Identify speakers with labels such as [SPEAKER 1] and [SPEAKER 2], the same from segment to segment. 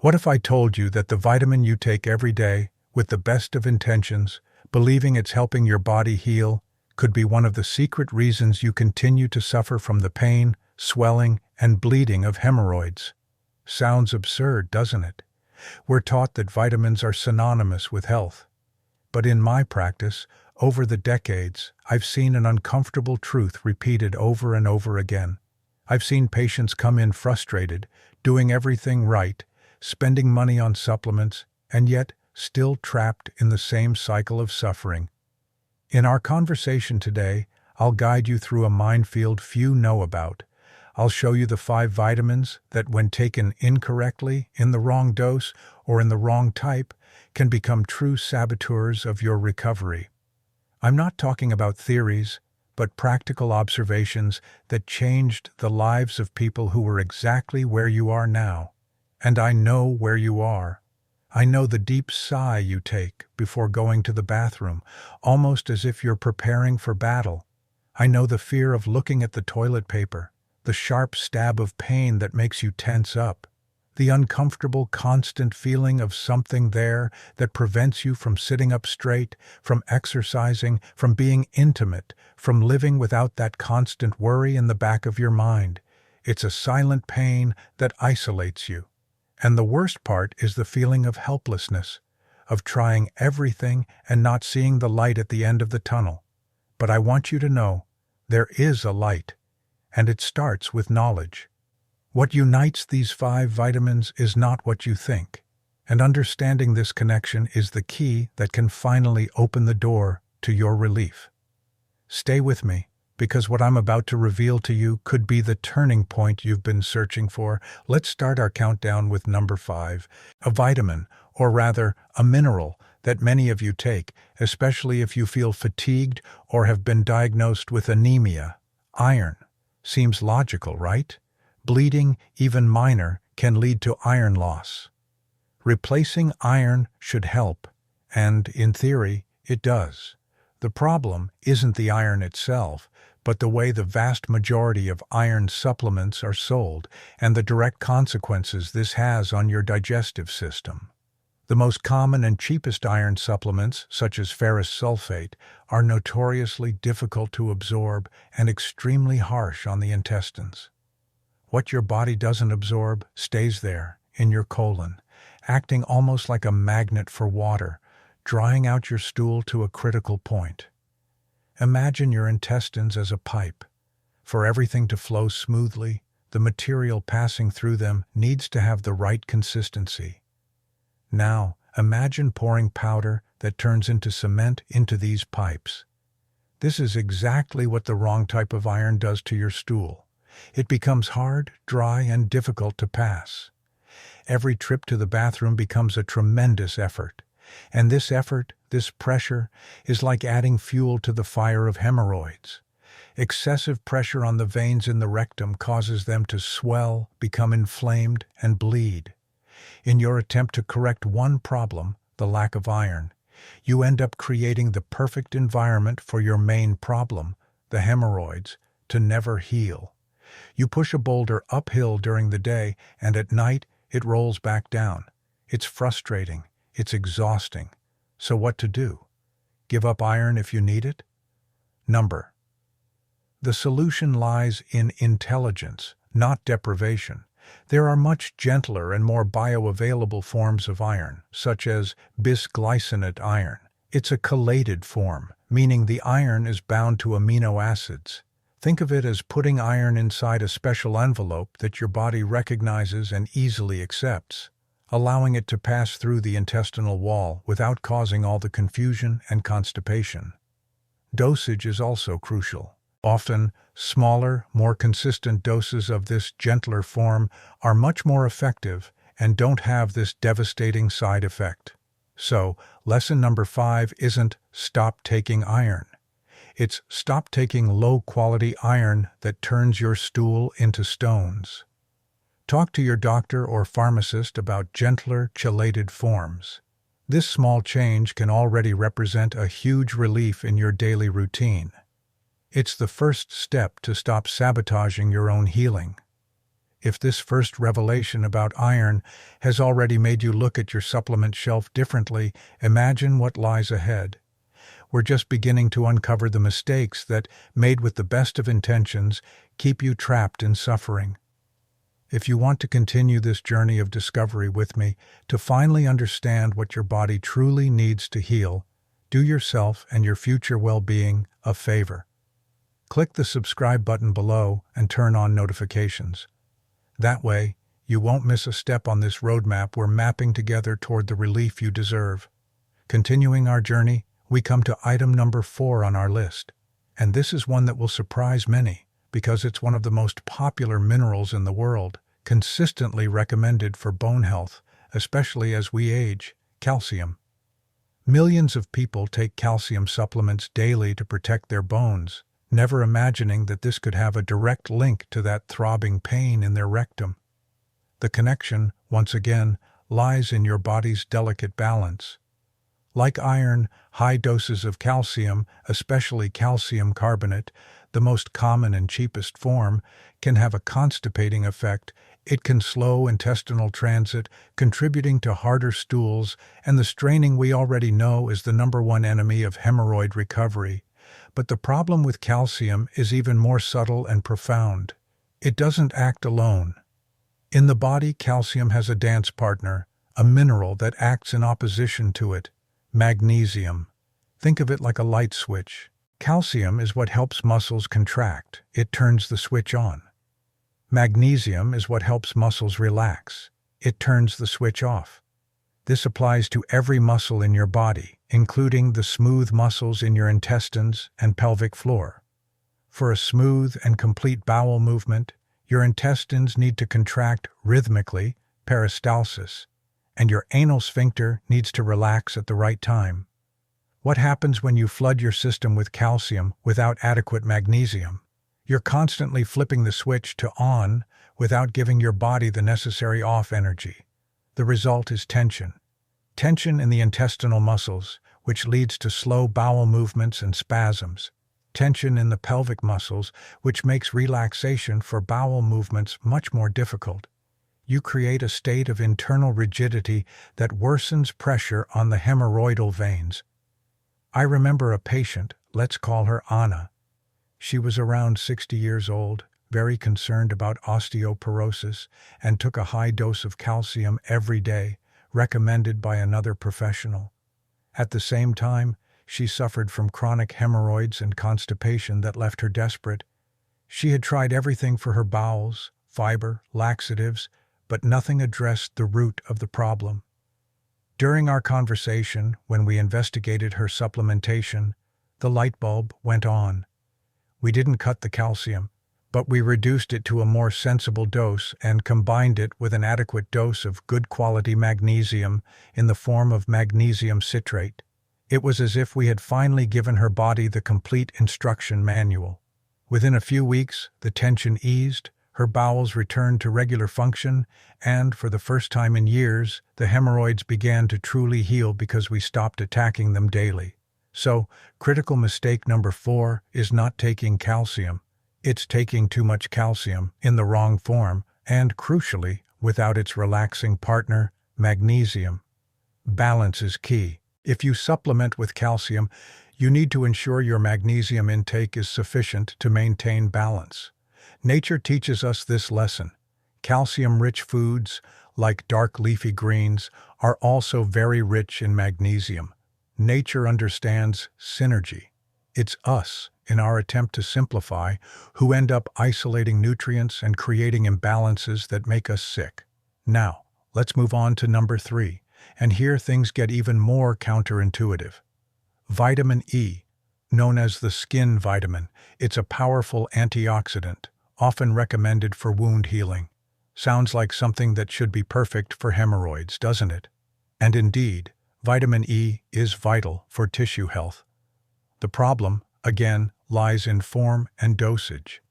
[SPEAKER 1] What if I told you that the vitamin you take every day, with the best of intentions, believing it's helping your body heal, could be one of the secret reasons you continue to suffer from the pain, swelling, and bleeding of hemorrhoids? Sounds absurd, doesn't it? We're taught that vitamins are synonymous with health. But in my practice, over the decades, I've seen an uncomfortable truth repeated over and over again. I've seen patients come in frustrated, doing everything right, spending money on supplements, and yet still trapped in the same cycle of suffering. In our conversation today, I'll guide you through a minefield few know about. I'll show you the 5 vitamins that, when taken incorrectly, in the wrong dose, or in the wrong type, can become true saboteurs of your recovery. I'm not talking about theories, but practical observations that changed the lives of people who were exactly where you are now. And I know where you are. I know the deep sigh you take before going to the bathroom, almost as if you're preparing for battle. I know the fear of looking at the toilet paper, the sharp stab of pain that makes you tense up, the uncomfortable, constant feeling of something there that prevents you from sitting up straight, from exercising, from being intimate, from living without that constant worry in the back of your mind. It's a silent pain that isolates you. And the worst part is the feeling of helplessness, of trying everything and not seeing the light at the end of the tunnel. But I want you to know, there is a light, and it starts with knowledge. What unites these 5 vitamins is not what you think, and understanding this connection is the key that can finally open the door to your relief. Stay with me, because what I'm about to reveal to you could be the turning point you've been searching for. Let's start our countdown with number 5, a vitamin, or rather, a mineral, that many of you take, especially if you feel fatigued or have been diagnosed with anemia. Iron. Seems logical, right? Bleeding, even minor, can lead to iron loss. Replacing iron should help, and, in theory, it does. The problem isn't the iron itself, but the way the vast majority of iron supplements are sold and the direct consequences this has on your digestive system. The most common and cheapest iron supplements, such as ferrous sulfate, are notoriously difficult to absorb and extremely harsh on the intestines. What your body doesn't absorb stays there, in your colon, acting almost like a magnet for water, drying out your stool to a critical point. Imagine your intestines as a pipe. For everything to flow smoothly, the material passing through them needs to have the right consistency. Now, imagine pouring powder that turns into cement into these pipes. This is exactly what the wrong type of iron does to your stool. It becomes hard, dry, and difficult to pass. Every trip to the bathroom becomes a tremendous effort. And this effort, this pressure, is like adding fuel to the fire of hemorrhoids. Excessive pressure on the veins in the rectum causes them to swell, become inflamed, and bleed. In your attempt to correct one problem, the lack of iron, you end up creating the perfect environment for your main problem, the hemorrhoids, to never heal. You push a boulder uphill during the day, and at night it rolls back down. It's frustrating. It's exhausting. So what to do? Give up iron if you need it? Number. The solution lies in intelligence, not deprivation. There are much gentler and more bioavailable forms of iron, such as bisglycinate iron. It's a chelated form, meaning the iron is bound to amino acids. Think of it as putting iron inside a special envelope that your body recognizes and easily accepts, allowing it to pass through the intestinal wall without causing all the confusion and constipation. Dosage is also crucial. Often, smaller, more consistent doses of this gentler form are much more effective and don't have this devastating side effect. So, lesson number 5 isn't stop taking iron. It's stop taking low-quality iron that turns your stool into stones. Talk to your doctor or pharmacist about gentler, chelated forms. This small change can already represent a huge relief in your daily routine. It's the first step to stop sabotaging your own healing. If this first revelation about iron has already made you look at your supplement shelf differently, imagine what lies ahead. We're just beginning to uncover the mistakes that, made with the best of intentions, keep you trapped in suffering. If you want to continue this journey of discovery with me, to finally understand what your body truly needs to heal, do yourself and your future well-being a favor. Click the subscribe button below and turn on notifications. That way, you won't miss a step on this roadmap we're mapping together toward the relief you deserve. Continuing our journey, we come to item number 4 on our list. And this is one that will surprise many, because it's one of the most popular minerals in the world, consistently recommended for bone health, especially as we age: calcium. Millions of people take calcium supplements daily to protect their bones, never imagining that this could have a direct link to that throbbing pain in their rectum. The connection, once again, lies in your body's delicate balance. Like iron, high doses of calcium, especially calcium carbonate, the most common and cheapest form, can have a constipating effect. It can slow intestinal transit, contributing to harder stools, and the straining we already know is the number one enemy of hemorrhoid recovery. But the problem with calcium is even more subtle and profound. It doesn't act alone. In the body, calcium has a dance partner, a mineral that acts in opposition to it: magnesium. Think of it like a light switch. Calcium is what helps muscles contract. It turns the switch on. Magnesium is what helps muscles relax. It turns the switch off. This applies to every muscle in your body, including the smooth muscles in your intestines and pelvic floor. For a smooth and complete bowel movement, your intestines need to contract rhythmically, peristalsis, and your anal sphincter needs to relax at the right time. What happens when you flood your system with calcium without adequate magnesium? You're constantly flipping the switch to on without giving your body the necessary off energy. The result is tension. Tension in the intestinal muscles, which leads to slow bowel movements and spasms. Tension in the pelvic muscles, which makes relaxation for bowel movements much more difficult. You create a state of internal rigidity that worsens pressure on the hemorrhoidal veins. I remember a patient, let's call her Anna. She was around 60 years old, very concerned about osteoporosis, and took a high dose of calcium every day, recommended by another professional. At the same time, she suffered from chronic hemorrhoids and constipation that left her desperate. She had tried everything for her bowels, fiber, laxatives, but nothing addressed the root of the problem. During our conversation, when we investigated her supplementation, the light bulb went on. We didn't cut the calcium, but we reduced it to a more sensible dose and combined it with an adequate dose of good quality magnesium in the form of magnesium citrate. It was as if we had finally given her body the complete instruction manual. Within a few weeks, the tension eased, her bowels returned to regular function, and, for the first time in years, the hemorrhoids began to truly heal because we stopped attacking them daily. So, critical mistake number 4 is not taking calcium. It's taking too much calcium, in the wrong form, and, crucially, without its relaxing partner, magnesium. Balance is key. If you supplement with calcium, you need to ensure your magnesium intake is sufficient to maintain balance. Nature teaches us this lesson. Calcium-rich foods, like dark leafy greens, are also very rich in magnesium. Nature understands synergy. It's us, in our attempt to simplify, who end up isolating nutrients and creating imbalances that make us sick. Now, let's move on to number 3, and here things get even more counterintuitive. Vitamin E, known as the skin vitamin, it's a powerful antioxidant, often recommended for wound healing. Sounds like something that should be perfect for hemorrhoids, doesn't it? And indeed, vitamin E is vital for tissue health. The problem, again, lies in form and dosage.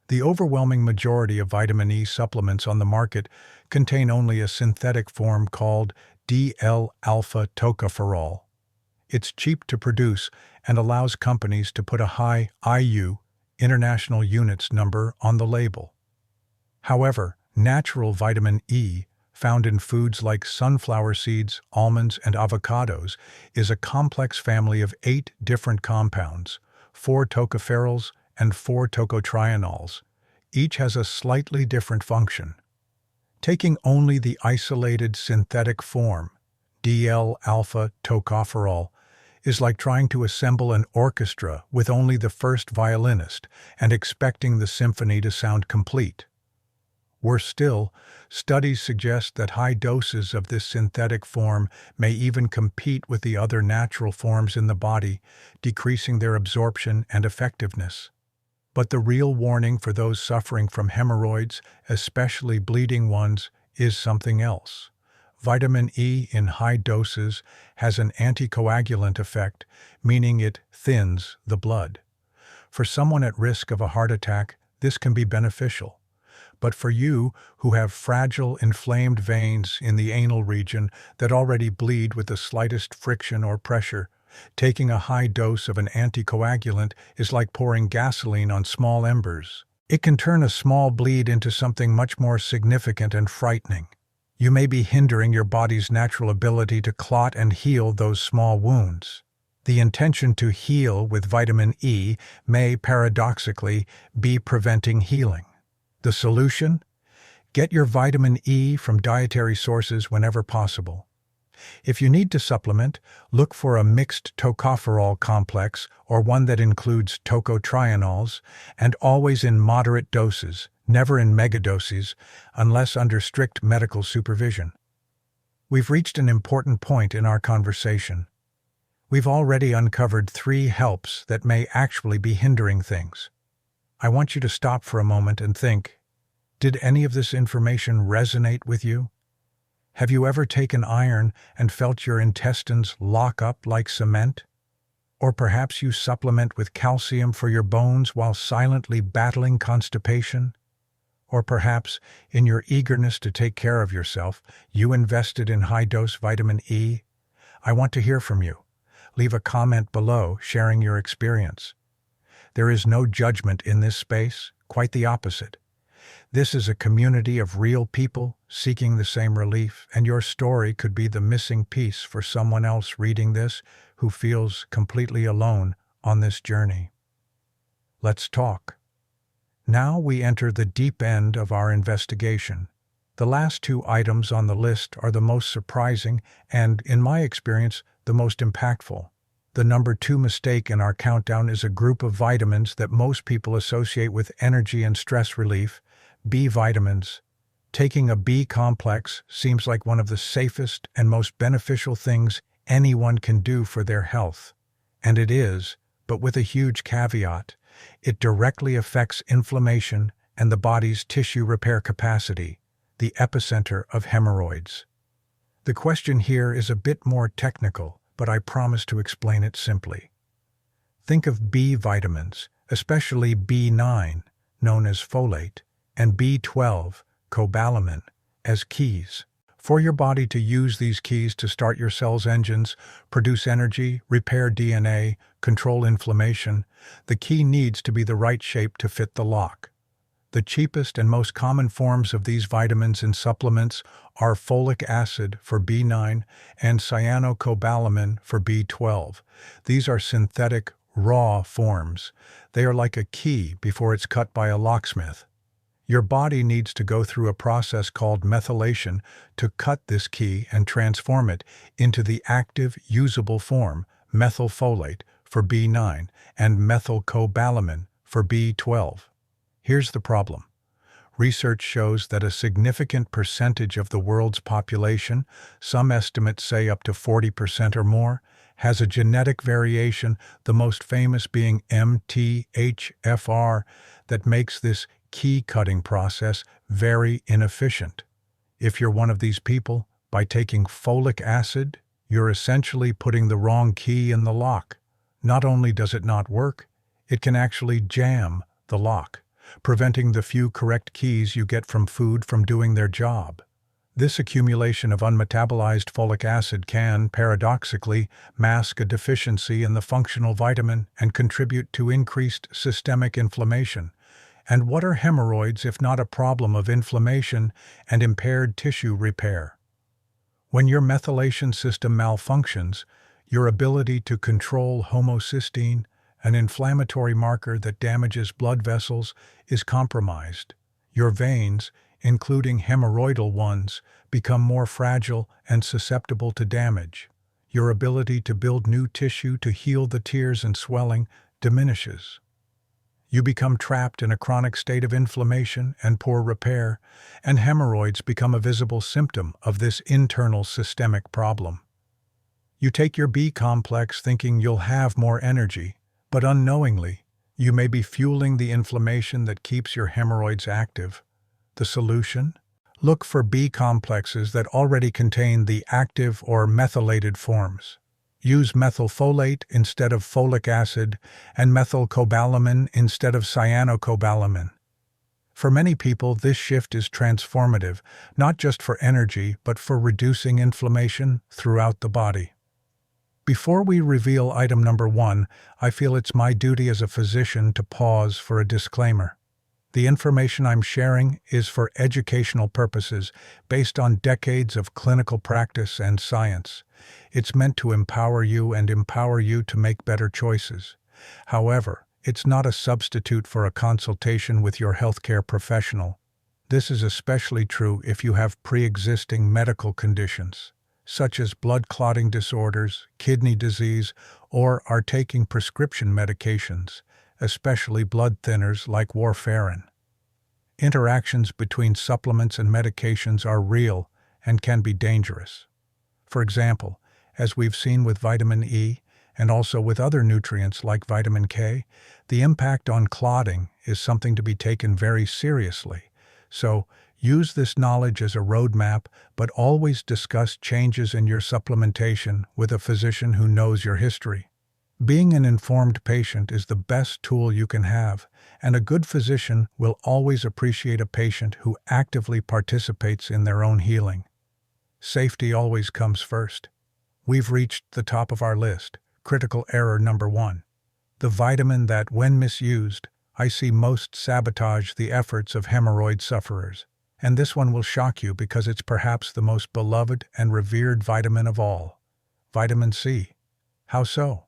[SPEAKER 1] The overwhelming majority of vitamin E supplements on the market contain only a synthetic form called DL-alpha tocopherol. It's cheap to produce and allows companies to put a high IU, International Units number, on the label. However, natural vitamin E, found in foods like sunflower seeds, almonds, and avocados, is a complex family of 8 different compounds, 4 tocopherols and 4 tocotrienols. Each has a slightly different function. Taking only the isolated synthetic form, DL-alpha tocopherol, is like trying to assemble an orchestra with only the first violinist and expecting the symphony to sound complete. Worse still, studies suggest that high doses of this synthetic form may even compete with the other natural forms in the body, decreasing their absorption and effectiveness. But the real warning for those suffering from hemorrhoids, especially bleeding ones, is something else. Vitamin E in high doses has an anticoagulant effect, meaning it thins the blood. For someone at risk of a heart attack, this can be beneficial. But for you, who have fragile, inflamed veins in the anal region that already bleed with the slightest friction or pressure, taking a high dose of an anticoagulant is like pouring gasoline on small embers. It can turn a small bleed into something much more significant and frightening. You may be hindering your body's natural ability to clot and heal those small wounds. The intention to heal with vitamin E may, paradoxically, be preventing healing. The solution? Get your vitamin E from dietary sources whenever possible. If you need to supplement, look for a mixed tocopherol complex or one that includes tocotrienols, and always in moderate doses, never in megadoses, unless under strict medical supervision. We've reached an important point in our conversation. We've already uncovered 3 helps that may actually be hindering things. I want you to stop for a moment and think, did any of this information resonate with you? Have you ever taken iron and felt your intestines lock up like cement? Or perhaps you supplement with calcium for your bones while silently battling constipation? Or perhaps, in your eagerness to take care of yourself, you invested in high-dose vitamin E? I want to hear from you. Leave a comment below sharing your experience. There is no judgment in this space, quite the opposite. This is a community of real people seeking the same relief, and your story could be the missing piece for someone else reading this who feels completely alone on this journey. Let's talk. Now we enter the deep end of our investigation. The last 2 items on the list are the most surprising and, in my experience, the most impactful. The number 2 mistake in our countdown is a group of vitamins that most people associate with energy and stress relief, B vitamins. Taking a B complex seems like one of the safest and most beneficial things anyone can do for their health. And it is, but with a huge caveat. It directly affects inflammation and the body's tissue repair capacity, the epicenter of hemorrhoids. The question here is a bit more technical, but I promise to explain it simply. Think of B vitamins, especially B9, known as folate, and B12, cobalamin, as keys. For your body to use these keys to start your cell's engines, produce energy, repair DNA, control inflammation, the key needs to be the right shape to fit the lock. The cheapest and most common forms of these vitamins in supplements are folic acid for B9 and cyanocobalamin for B12. These are synthetic, raw forms. They are like a key before it's cut by a locksmith. Your body needs to go through a process called methylation to cut this key and transform it into the active, usable form, methylfolate for B9 and methylcobalamin for B12. Here's the problem. Research shows that a significant percentage of the world's population, some estimates say up to 40% or more, has a genetic variation, the most famous being MTHFR, that makes this key-cutting process very inefficient. If you're one of these people, by taking folic acid, you're essentially putting the wrong key in the lock. Not only does it not work, it can actually jam the lock, preventing the few correct keys you get from food from doing their job. This accumulation of unmetabolized folic acid can, paradoxically, mask a deficiency in the functional vitamin and contribute to increased systemic inflammation. And what are hemorrhoids if not a problem of inflammation and impaired tissue repair? When your methylation system malfunctions, your ability to control homocysteine, an inflammatory marker that damages blood vessels, is compromised. Your veins, including hemorrhoidal ones, become more fragile and susceptible to damage. Your ability to build new tissue to heal the tears and swelling diminishes. You become trapped in a chronic state of inflammation and poor repair, and hemorrhoids become a visible symptom of this internal systemic problem. You take your B complex thinking you'll have more energy, but unknowingly, you may be fueling the inflammation that keeps your hemorrhoids active. The solution? Look for B complexes that already contain the active or methylated forms. Use methylfolate instead of folic acid and methylcobalamin instead of cyanocobalamin. For many people, this shift is transformative, not just for energy, but for reducing inflammation throughout the body. Before we reveal item number 1, I feel it's my duty as a physician to pause for a disclaimer. The information I'm sharing is for educational purposes, based on decades of clinical practice and science. It's meant to empower you to make better choices. However, it's not a substitute for a consultation with your healthcare professional. This is especially true if you have pre-existing medical conditions, such as blood clotting disorders, kidney disease, or are taking prescription medications, especially blood thinners like warfarin. Interactions between supplements and medications are real and can be dangerous. For example, as we've seen with vitamin E, and also with other nutrients like vitamin K, the impact on clotting is something to be taken very seriously. So, use this knowledge as a roadmap, but always discuss changes in your supplementation with a physician who knows your history. Being an informed patient is the best tool you can have, and a good physician will always appreciate a patient who actively participates in their own healing. Safety always comes first. We've reached the top of our list. Critical error number 1. The vitamin that, when misused, I see most sabotage the efforts of hemorrhoid sufferers. And this one will shock you because it's perhaps the most beloved and revered vitamin of all. Vitamin C. How so?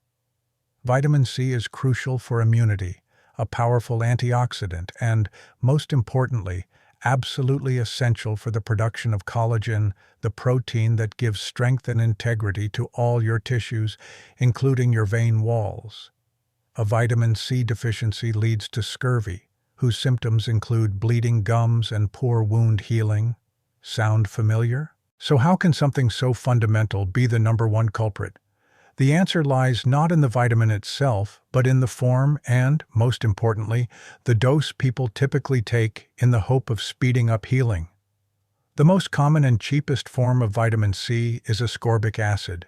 [SPEAKER 1] Vitamin C is crucial for immunity, a powerful antioxidant, and, most importantly, absolutely essential for the production of collagen, the protein that gives strength and integrity to all your tissues, including your vein walls. A vitamin C deficiency leads to scurvy, whose symptoms include bleeding gums and poor wound healing. Sound familiar? So how can something so fundamental be the number 1 culprit? The answer lies not in the vitamin itself, but in the form and, most importantly, the dose people typically take in the hope of speeding up healing. The most common and cheapest form of vitamin C is ascorbic acid.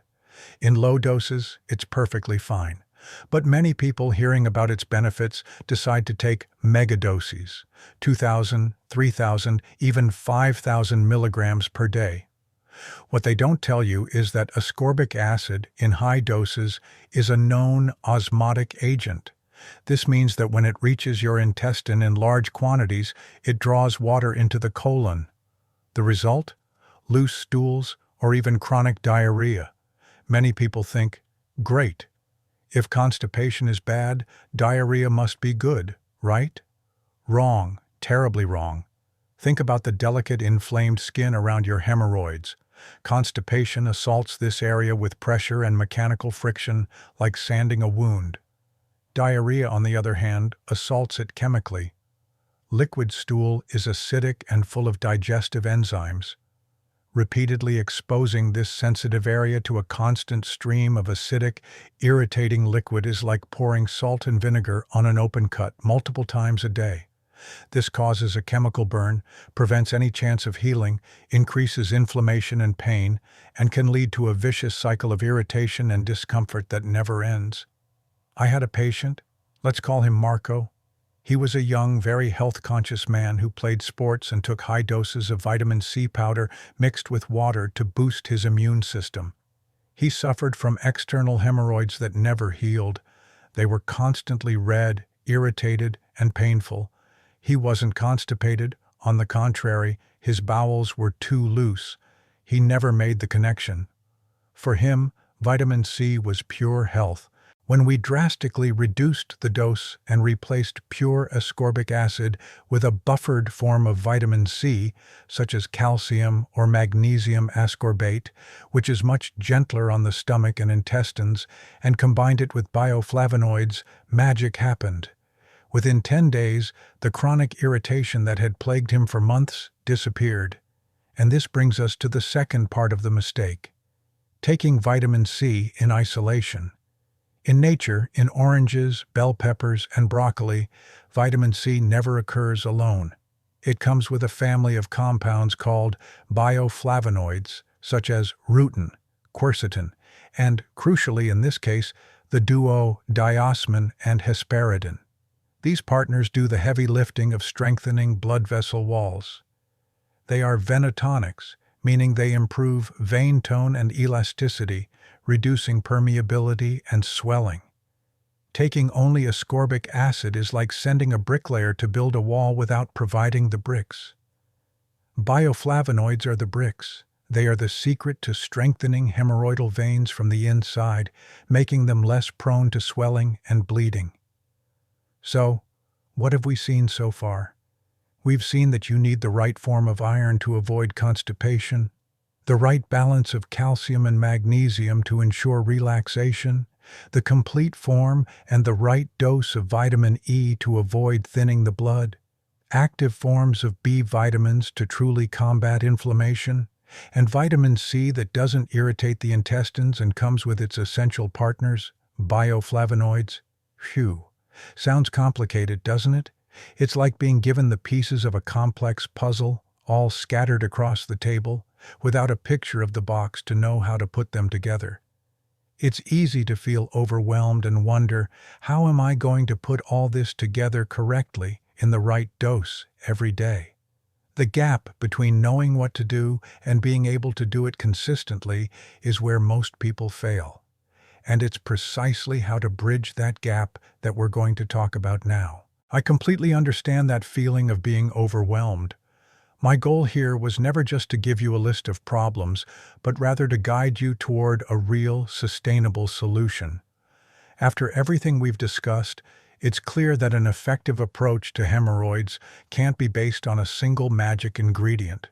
[SPEAKER 1] In low doses, it's perfectly fine. But many people hearing about its benefits decide to take megadoses, 2,000, 3,000, even 5,000 milligrams per day. What they don't tell you is that ascorbic acid in high doses is a known osmotic agent. This means that when it reaches your intestine in large quantities, it draws water into the colon. The result? Loose stools or even chronic diarrhea. Many people think, great. If constipation is bad, diarrhea must be good, right? Wrong, terribly wrong. Think about the delicate inflamed skin around your hemorrhoids. Constipation assaults this area with pressure and mechanical friction, like sanding a wound. Diarrhea, on the other hand, assaults it chemically. Liquid stool is acidic and full of digestive enzymes. Repeatedly exposing this sensitive area to a constant stream of acidic, irritating liquid is like pouring salt and vinegar on an open cut multiple times a day. This causes a chemical burn, prevents any chance of healing, increases inflammation and pain, and can lead to a vicious cycle of irritation and discomfort that never ends. I had a patient, let's call him Marco. He was a young, very health-conscious man who played sports and took high doses of vitamin C powder mixed with water to boost his immune system. He suffered from external hemorrhoids that never healed. They were constantly red, irritated, and painful. He wasn't constipated. On the contrary, his bowels were too loose. He never made the connection. For him, vitamin C was pure health. When we drastically reduced the dose and replaced pure ascorbic acid with a buffered form of vitamin C, such as calcium or magnesium ascorbate, which is much gentler on the stomach and intestines, and combined it with bioflavonoids, magic happened. Within 10 days, the chronic irritation that had plagued him for months disappeared. And this brings us to the second part of the mistake: taking vitamin C in isolation. In nature, in oranges, bell peppers, and broccoli, vitamin C never occurs alone. It comes with a family of compounds called bioflavonoids, such as rutin, quercetin, and, crucially in this case, the duo diosmin and hesperidin. These partners do the heavy lifting of strengthening blood vessel walls. They are venotonics, meaning they improve vein tone and elasticity, reducing permeability and swelling. Taking only ascorbic acid is like sending a bricklayer to build a wall without providing the bricks. Bioflavonoids are the bricks. They are the secret to strengthening hemorrhoidal veins from the inside, making them less prone to swelling and bleeding. So, what have we seen so far? We've seen that you need the right form of iron to avoid constipation, the right balance of calcium and magnesium to ensure relaxation, the complete form and the right dose of vitamin E to avoid thinning the blood, active forms of B vitamins to truly combat inflammation, and vitamin C that doesn't irritate the intestines and comes with its essential partners, bioflavonoids. Phew. Sounds complicated, doesn't it? It's like being given the pieces of a complex puzzle, all scattered across the table, without a picture of the box to know how to put them together. It's easy to feel overwhelmed and wonder, how am I going to put all this together correctly, in the right dose, every day? The gap between knowing what to do and being able to do it consistently is where most people fail. And it's precisely how to bridge that gap that we're going to talk about now. I completely understand that feeling of being overwhelmed. My goal here was never just to give you a list of problems, but rather to guide you toward a real, sustainable solution. After everything we've discussed, it's clear that an effective approach to hemorrhoids can't be based on a single magic ingredient.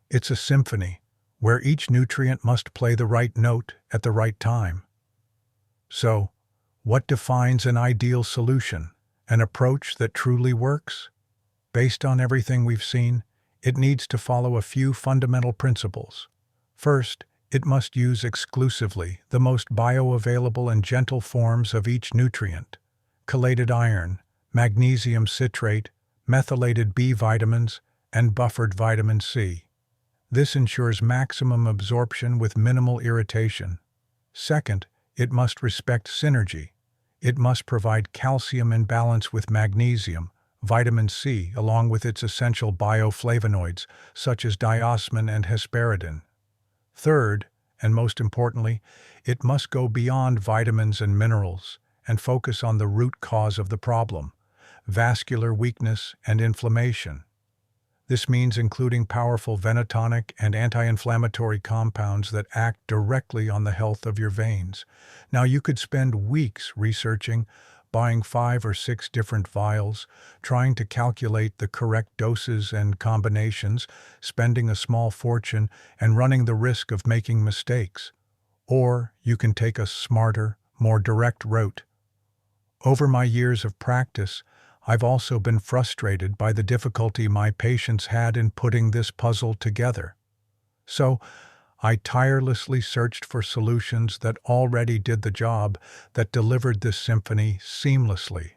[SPEAKER 1] It's a symphony, where each nutrient must play the right note at the right time. So, what defines an ideal solution? An approach that truly works? Based on everything we've seen, it needs to follow a few fundamental principles. First, it must use exclusively the most bioavailable and gentle forms of each nutrient: chelated iron, magnesium citrate, methylated B vitamins, and buffered vitamin C. This ensures maximum absorption with minimal irritation. Second, it must respect synergy. It must provide calcium in balance with magnesium, vitamin C, along with its essential bioflavonoids, such as diosmin and hesperidin. Third, and most importantly, it must go beyond vitamins and minerals and focus on the root cause of the problem: vascular weakness and inflammation. This means including powerful venotonic and anti-inflammatory compounds that act directly on the health of your veins. Now, you could spend weeks researching, buying 5 or 6 different vials, trying to calculate the correct doses and combinations, spending a small fortune, and running the risk of making mistakes. Or you can take a smarter, more direct route. Over my years of practice, I've also been frustrated by the difficulty my patients had in putting this puzzle together. So, I tirelessly searched for solutions that already did the job, that delivered this symphony seamlessly.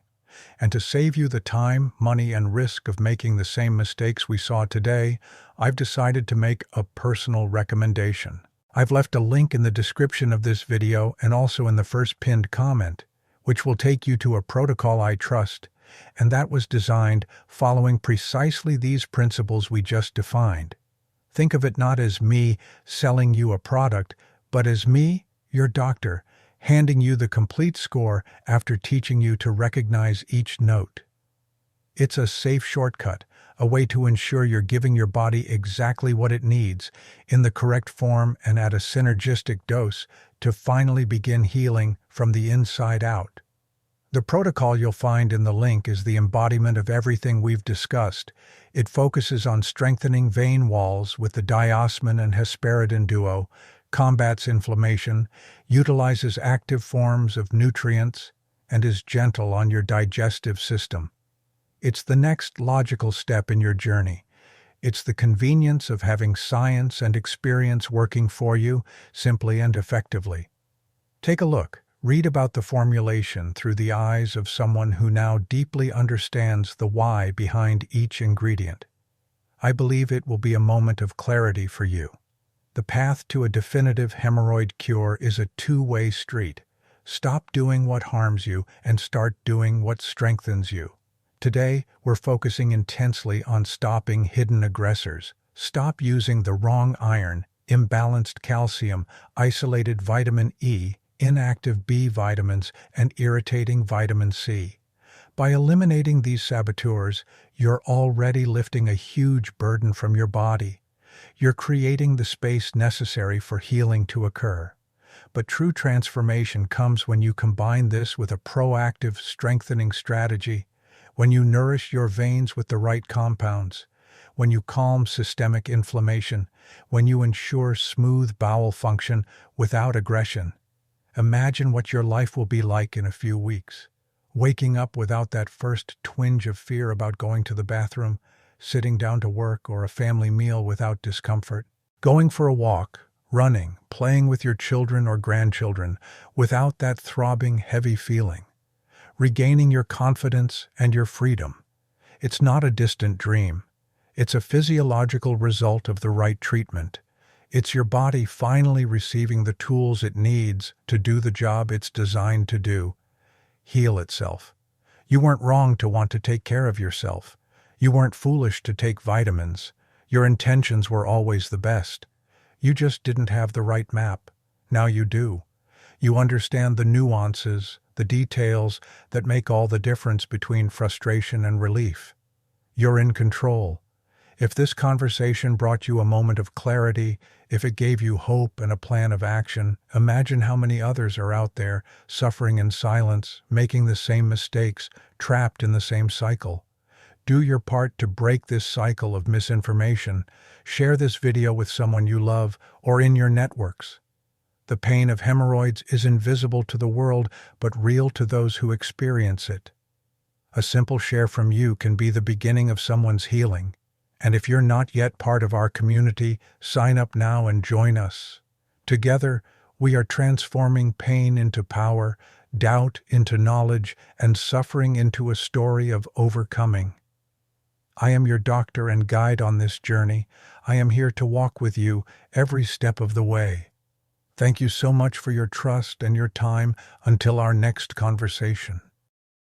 [SPEAKER 1] And to save you the time, money, and risk of making the same mistakes we saw today, I've decided to make a personal recommendation. I've left a link in the description of this video and also in the first pinned comment, which will take you to a protocol I trust, and that was designed following precisely these principles we just defined. Think of it not as me selling you a product, but as me, your doctor, handing you the complete score after teaching you to recognize each note. It's a safe shortcut, a way to ensure you're giving your body exactly what it needs, in the correct form and at a synergistic dose, to finally begin healing from the inside out. The protocol you'll find in the link is the embodiment of everything we've discussed. It focuses on strengthening vein walls with the diosmin and hesperidin duo, combats inflammation, utilizes active forms of nutrients, and is gentle on your digestive system. It's the next logical step in your journey. It's the convenience of having science and experience working for you, simply and effectively. Take a look. Read about the formulation through the eyes of someone who now deeply understands the why behind each ingredient. I believe it will be a moment of clarity for you. The path to a definitive hemorrhoid cure is a two-way street. Stop doing what harms you and start doing what strengthens you. Today, we're focusing intensely on stopping hidden aggressors. Stop using the wrong iron, imbalanced calcium, isolated vitamin E, inactive B vitamins, and irritating vitamin C. By eliminating these saboteurs, you're already lifting a huge burden from your body. You're creating the space necessary for healing to occur. But true transformation comes when you combine this with a proactive, strengthening strategy, when you nourish your veins with the right compounds, when you calm systemic inflammation, when you ensure smooth bowel function without aggression. Imagine what your life will be like in a few weeks. Waking up without that first twinge of fear about going to the bathroom, sitting down to work or a family meal without discomfort. Going for a walk, running, playing with your children or grandchildren without that throbbing, heavy feeling. Regaining your confidence and your freedom. It's not a distant dream. It's a physiological result of the right treatment. It's your body finally receiving the tools it needs to do the job it's designed to do, heal itself. You weren't wrong to want to take care of yourself. You weren't foolish to take vitamins. Your intentions were always the best. You just didn't have the right map. Now you do. You understand the nuances, the details that make all the difference between frustration and relief. You're in control. If this conversation brought you a moment of clarity, if it gave you hope and a plan of action, imagine how many others are out there, suffering in silence, making the same mistakes, trapped in the same cycle. Do your part to break this cycle of misinformation. Share this video with someone you love or in your networks. The pain of hemorrhoids is invisible to the world, but real to those who experience it. A simple share from you can be the beginning of someone's healing. And if you're not yet part of our community, sign up now and join us. Together, we are transforming pain into power, doubt into knowledge, and suffering into a story of overcoming. I am your doctor and guide on this journey. I am here to walk with you every step of the way. Thank you so much for your trust and your time. Until our next conversation.